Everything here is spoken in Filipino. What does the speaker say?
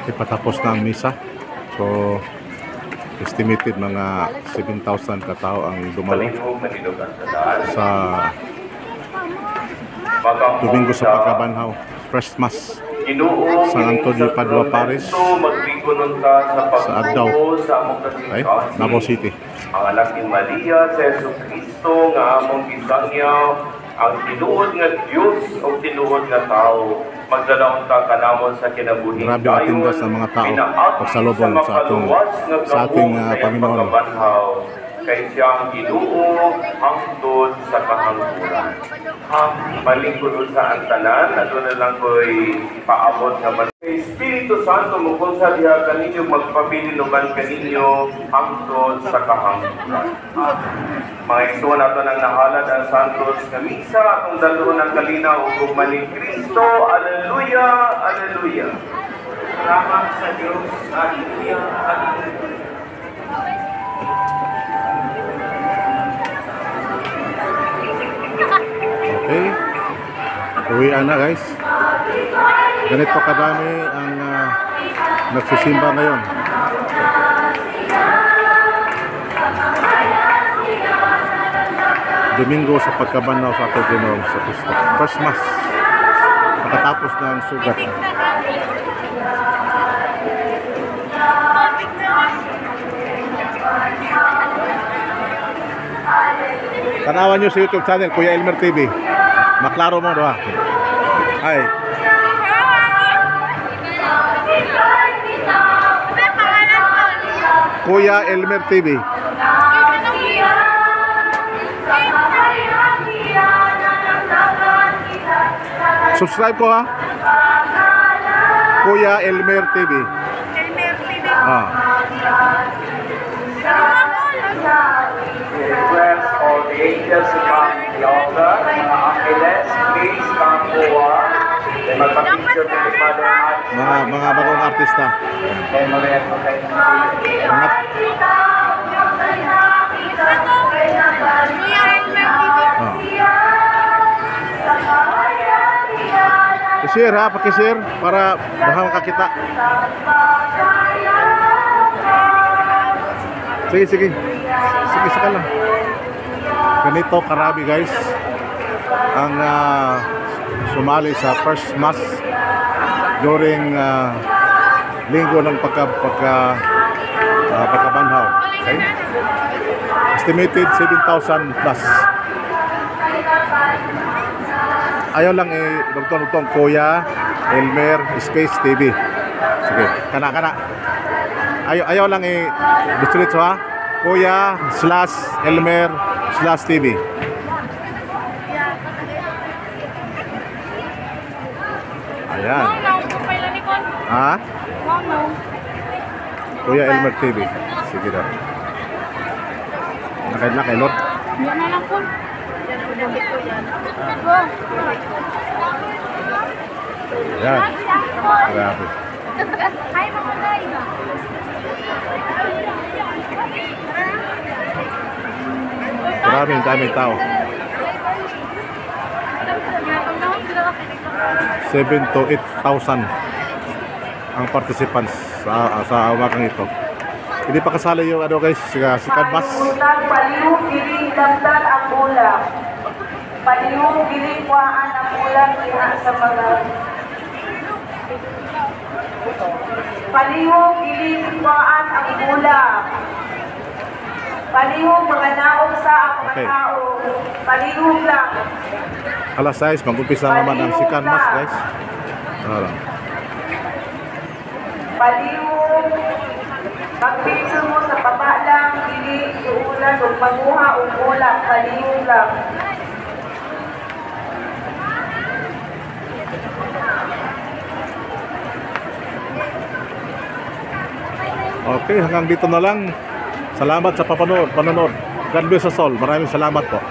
Ipatapos na ang misa. So estimated mga 7,000 katao ang dumalo sa Domingo sa Pagkabanhaw First Mass San Antonio Padua Paris sa Agdao, ay, Davao City. Ang anak ni Maria sa Jesucristo nga among gisangyaw, ang tinuod nga Dios o tinuod nga tao, magdalaon ta kanamon sa kinabuhi. Grabe ang atindas ng mga tao pagsalubong sa ating Panginoon. Kay siyang Ginoo hangtod sa kahangturan. Malingkod sa antanan, na doon na lang ko'y paabot nga Espiritu Santo mukong sa diha kaninyo magpabilinugan kaninyo hangtod sa kahangturan. Mga ito nato nang nahalad ang Santos na misa atong daluhon ng kalinaw ug maning Kristo. Alleluia, alleluia. Salamat sa Diyos. Alleluia, alleluia. Okay, uwian na guys. Ganito kadami ang nagsisimba ngayon. Domingo sa Pagkabanhaw sa ating Ginoong sa Kristo. First Mass, nakatapos na ang sugat. Tanawan nyo sa YouTube channel Kuya Elmer TV. Maklaro mo doha. Ay. Kuya Elmer TV. Subscribe ko ha. Kuya Elmer TV. Elmer TV. Request all the angels to come to the altar. Mga angeles, please come forward. Then magpapicture with the Mother Heart. Mga bagong artista. Then Maria to kay Mga Kuya Elmer TV. Share ha, paki-share para baka makakita. Sige, sige. Sige, sige lang. Ganito karami guys ang sumali sa First Mass during linggo ng Pagkabanhaw. Okay? Estimated 7,000 plus. Ayaw lang dugtong Kuya Elmer Space TV. Sige, kana. Ayaw lang distrito ha. Kuya /Elmer /TV. Ayan. Ha? Kuya Elmer TV. Sige daw. Nakailan na kay Lord? Yan na lang po. Ayan. Grabe. Hi, mga guys. Maraming daming tao. 7 to 8,000 ang participants sa umagang ito. Hindi pa kasali yung guys, si Kadmas. Palihog dili damdan ang ulam. Palihog dili kuhaan ang ulam diha sa mga palihog dili kuhaan ang ulam. Palihog mga naog sa ang mga tao. Palihog lang. Alas 6, mag-umpisa naman ang si Kadmas guys. Palihog magpicture mo sa baba lang, dili iulan o maguha o ulam, palihog lang. Okay, hanggang dito na lang. Salamat sa panonood. God bless us all. Maraming salamat po.